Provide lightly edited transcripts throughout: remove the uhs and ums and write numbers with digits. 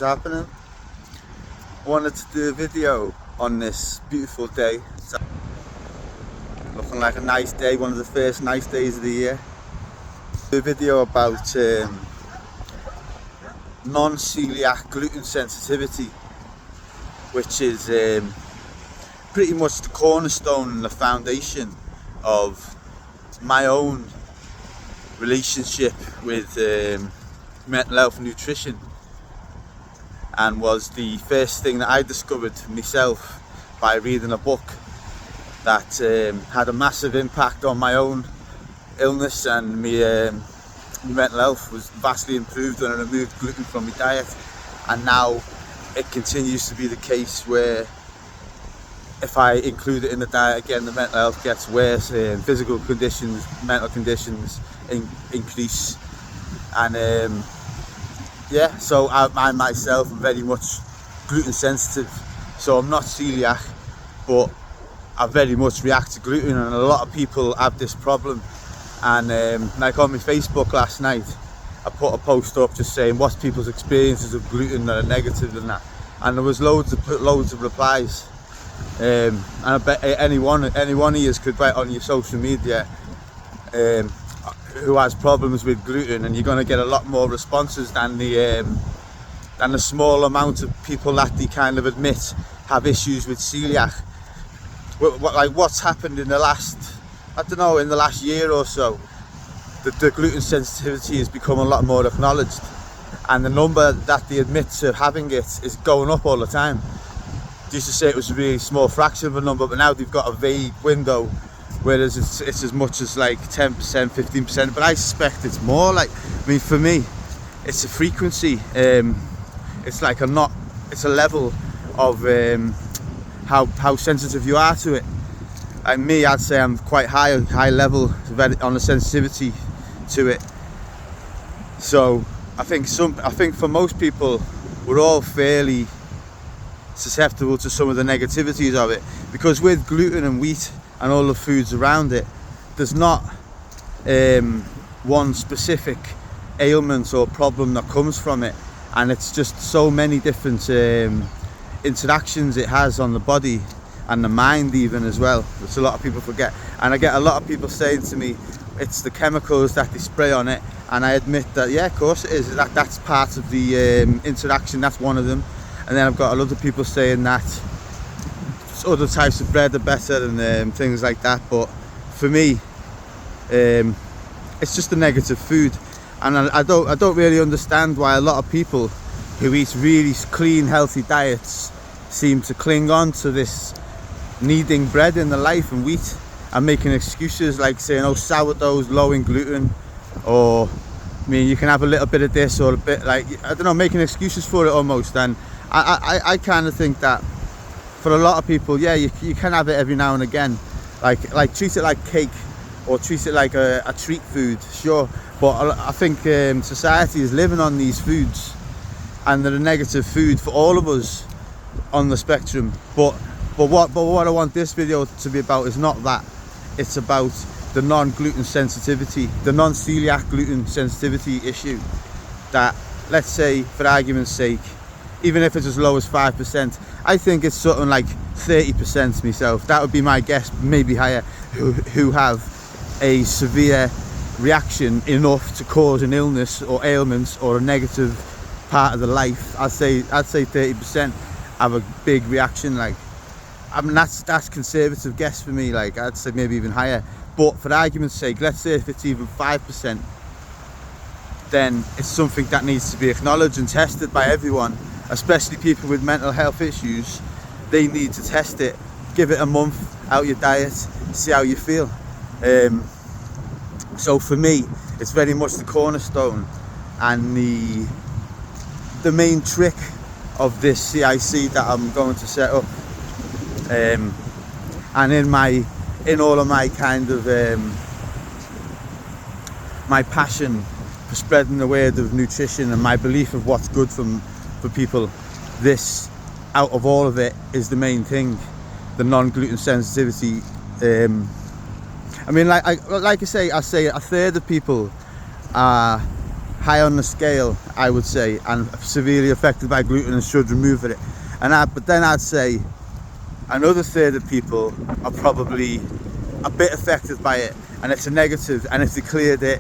what's happening. I wanted to do a video on this beautiful day. It's looking like a nice day, one of the first nice days of the year. Do a video about non-celiac gluten sensitivity, which is pretty much the cornerstone and the foundation of my own relationship with mental health and nutrition, and was the first thing that I discovered myself by reading a book that had a massive impact on my own illness, and my mental health was vastly improved when I removed gluten from my diet. And now it continues to be the case where if I include it in the diet again, the mental health gets worse, physical conditions, mental conditions increase. And yeah, so I myself am very much gluten sensitive, so I'm not celiac, but I very much react to gluten, and a lot of people have this problem. And like on my Facebook last night, I put a post up just saying what's people's experiences of gluten that are negative and that, and there was loads of replies. And I bet any one of you could write on your social media who has problems with gluten, and you're going to get a lot more responses than the small amount of people that they kind of admit have issues with celiac. What's happened in the last, I don't know, in the last year or so, the gluten sensitivity has become a lot more acknowledged, and the number that they admit to having it is going up all the time. They used to say it was a really small fraction of a number, but now they've got a vague window, whereas it's as much as like 10%, 15%, but I suspect it's more. Like, I mean, for me, it's a frequency. It's like it's a level of how sensitive you are to it. Like me, I'd say I'm quite high level on the sensitivity to it. So I think for most people, we're all fairly susceptible to some of the negativities of it, because with gluten and wheat and all the foods around it, there's not one specific ailment or problem that comes from it, and it's just so many different interactions it has on the body and the mind even as well, which a lot of people forget. And I get a lot of people saying to me it's the chemicals that they spray on it, and I admit that, yeah, of course it is. That's part of the interaction, that's one of them. And then I've got a lot of people saying that other types of bread are better and things like that. But for me, it's just a negative food, and I don't really understand why a lot of people who eat really clean, healthy diets seem to cling on to this needing bread in their life and wheat, and making excuses like saying, oh, sourdough's low in gluten, or I mean, you can have a little bit of this or a bit, like, I don't know, making excuses for it almost. And I kind of think that for a lot of people, yeah, you can have it every now and again, like treat it like cake, or treat it like a treat food, sure. But I think society is living on these foods, and they're a negative food for all of us on the spectrum. But what I want this video to be about is not that. It's about the non-gluten sensitivity, the non-celiac gluten sensitivity issue. That, let's say, for argument's sake, even if it's as low as 5%, I think it's something like 30% myself. That would be my guess, maybe higher, who have a severe reaction enough to cause an illness or ailments or a negative part of the life. I'd say 30% have a big reaction. Like, I mean, that's conservative guess for me. Like, I'd say maybe even higher. But for argument's sake, let's say if it's even 5%, then it's something that needs to be acknowledged and tested by everyone, especially people with mental health issues. They need to test it, give it a month out your diet, see how you feel. So for me, it's very much the cornerstone and the main trick of this CIC that I'm going to set up. And in all of my kind of my passion for spreading the word of nutrition and my belief of what's good for people, this, out of all of it, is the main thing, the non-gluten sensitivity. I mean, like I say a third of people are high on the scale, I would say, and severely affected by gluten and should remove it. But then I'd say another third of people are probably a bit affected by it, and it's a negative, and if they cleared it,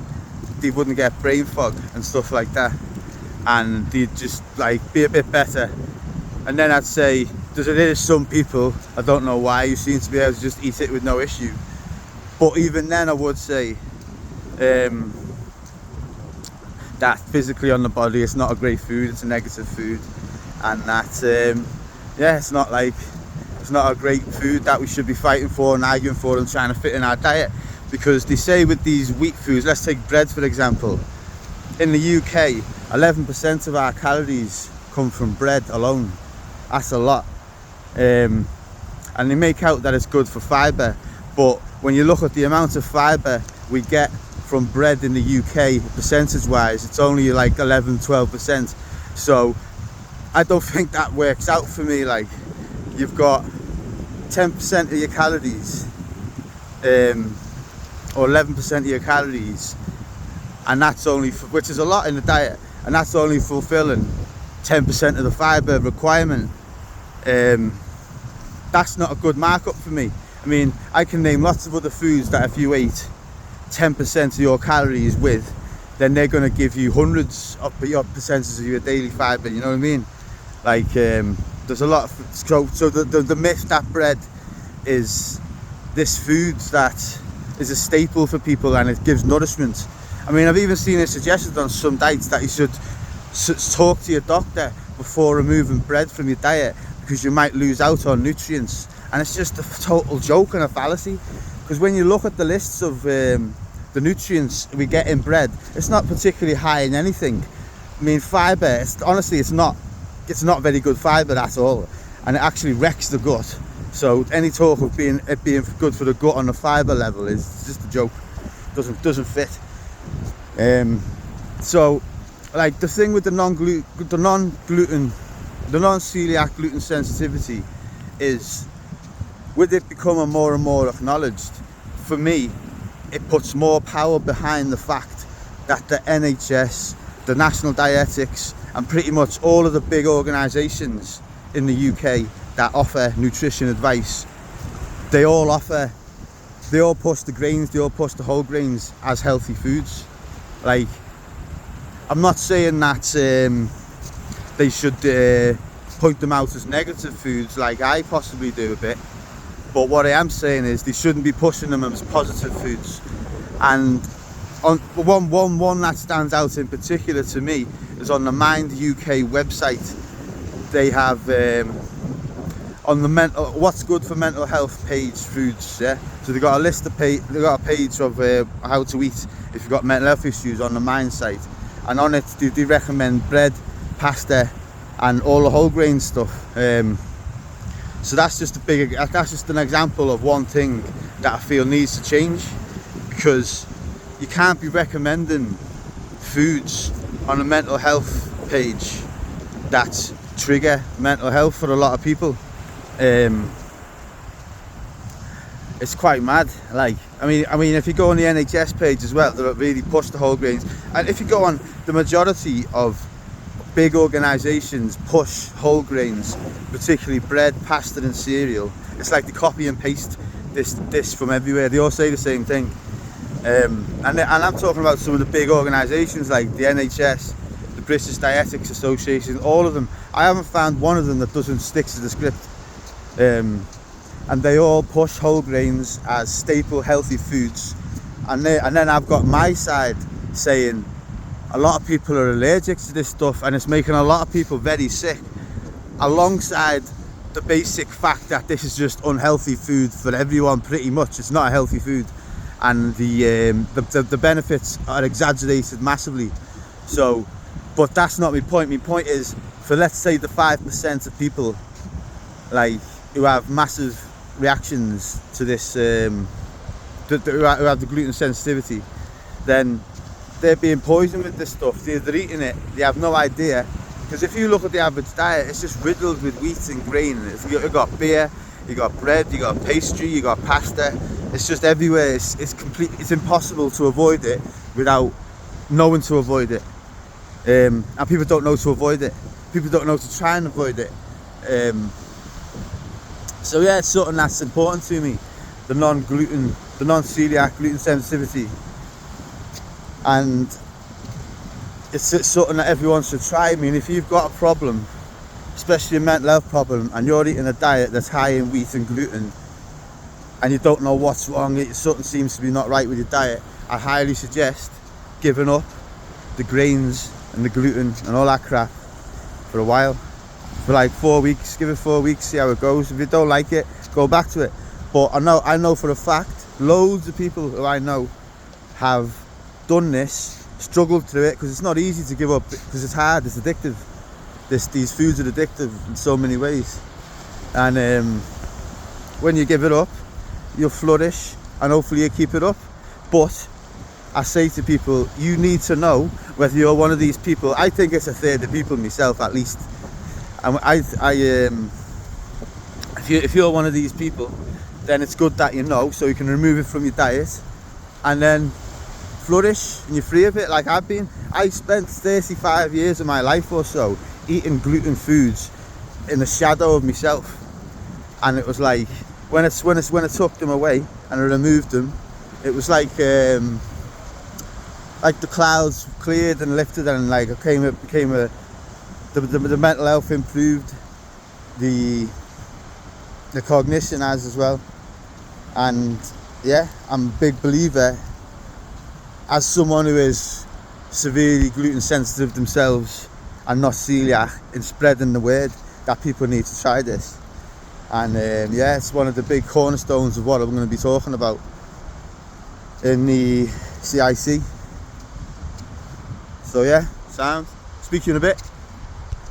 they wouldn't get brain fog and stuff like that, and they'd just like be a bit better. And then I'd say there is some people, I don't know why, you seem to be able to just eat it with no issue. But even then I would say that physically on the body it's not a great food, it's a negative food, and that yeah, it's not a great food that we should be fighting for and arguing for and trying to fit in our diet. Because they say with these wheat foods, let's take bread for example, in the UK 11% of our calories come from bread alone. That's a lot. And they make out that it's good for fibre, but when you look at the amount of fibre we get from bread in the UK, percentage wise, it's only like 11-12%. So I don't think that works out for me. Like, you've got 10% of your calories, or 11% of your calories, and that's only which is a lot in the diet, and that's only fulfilling 10% of the fibre requirement. That's not a good markup for me. I mean, I can name lots of other foods that if you ate 10% of your calories with, then they're going to give you hundreds of your percentages of your daily fibre, you know what I mean? Like, there's a lot of, so the myth that bread is this food that is a staple for people and it gives nourishment. I mean, I've even seen it suggested on some diets that you should talk to your doctor before removing bread from your diet, because you might lose out on nutrients. And it's just a total joke and a fallacy, because when you look at the lists of the nutrients we get in bread, it's not particularly high in anything. I mean, fibre, honestly, it's not very good fibre at all, and it actually wrecks the gut. So any talk of it being good for the gut on the fibre level is just a joke. Doesn't fit. So, like, the thing with the non-celiac gluten sensitivity is, with it becoming more and more acknowledged, for me, it puts more power behind the fact that the NHS, the National Dietetics, and pretty much all of the big organisations in the UK that offer nutrition advice, they all push the grains, they all push the whole grains as healthy foods. Like, I'm not saying that they should point them out as negative foods like I possibly do a bit, but what I am saying is they shouldn't be pushing them as positive foods. And on one that stands out in particular to me is on the Mind UK website. They have on the what's good for mental health page foods, yeah. So they got a page of how to eat if you've got mental health issues on the Mind site, and on it they recommend bread, pasta, and all the whole grain stuff. So that's just an example of one thing that I feel needs to change, because you can't be recommending foods on a mental health page that trigger mental health for a lot of people. It's quite mad. Like, I mean, if you go on the NHS page as well, they really push the whole grains. And if you go on, the majority of big organisations push whole grains, particularly bread, pasta and cereal. It's like they copy and paste this from everywhere. They all say the same thing. And I'm talking about some of the big organisations like the NHS, the British Dietetics Association, all of them. I haven't found one of them that doesn't stick to the script. And they all push whole grains as staple healthy foods. And then I've got my side saying a lot of people are allergic to this stuff and it's making a lot of people very sick, alongside the basic fact that this is just unhealthy food for everyone pretty much. It's not a healthy food, and the benefits are exaggerated massively. So, but that's not my point. My point is, for let's say the 5% of people like who have massive reactions to this, who have the gluten sensitivity, then they're being poisoned with this stuff. They're eating it, they have no idea. Because if you look at the average diet, it's just riddled with wheat and grain. You've got beer, you got bread, you got pastry, you got pasta. It's just everywhere. It's impossible to avoid it without knowing to avoid it. and people don't know to avoid it. People don't know to try and avoid it. So yeah, it's something that's important to me, the non-gluten, the non-celiac gluten sensitivity, and it's something that everyone should try. I mean, if you've got a problem, especially a mental health problem, and you're eating a diet that's high in wheat and gluten, and you don't know what's wrong, something seems to be not right with your diet, I highly suggest giving up the grains and the gluten and all that crap for a while, for like 4 weeks. Give it 4 weeks, see how it goes. If you don't like it, go back to it. But I know for a fact, loads of people who I know have done this, struggled through it, because it's not easy to give up, because it's hard, it's addictive. These foods are addictive in so many ways, and when you give it up, you'll flourish, and hopefully you keep it up. But I say to people, you need to know whether you're one of these people. I think it's a third of people, myself at least. And if you're one of these people, then it's good that you know, so you can remove it from your diet and then flourish and you're free of it. Like I spent 35 years of my life or so eating gluten foods in the shadow of myself, and it was like when I took them away and I removed them, it was like the clouds cleared and lifted, and like the mental health improved, the cognition as well. And yeah, I'm a big believer, as someone who is severely gluten sensitive themselves and not celiac, in spreading the word that people need to try this. And yeah, it's one of the big cornerstones of what I'm going to be talking about in the CIC. So yeah, sound. Speak to you in a bit.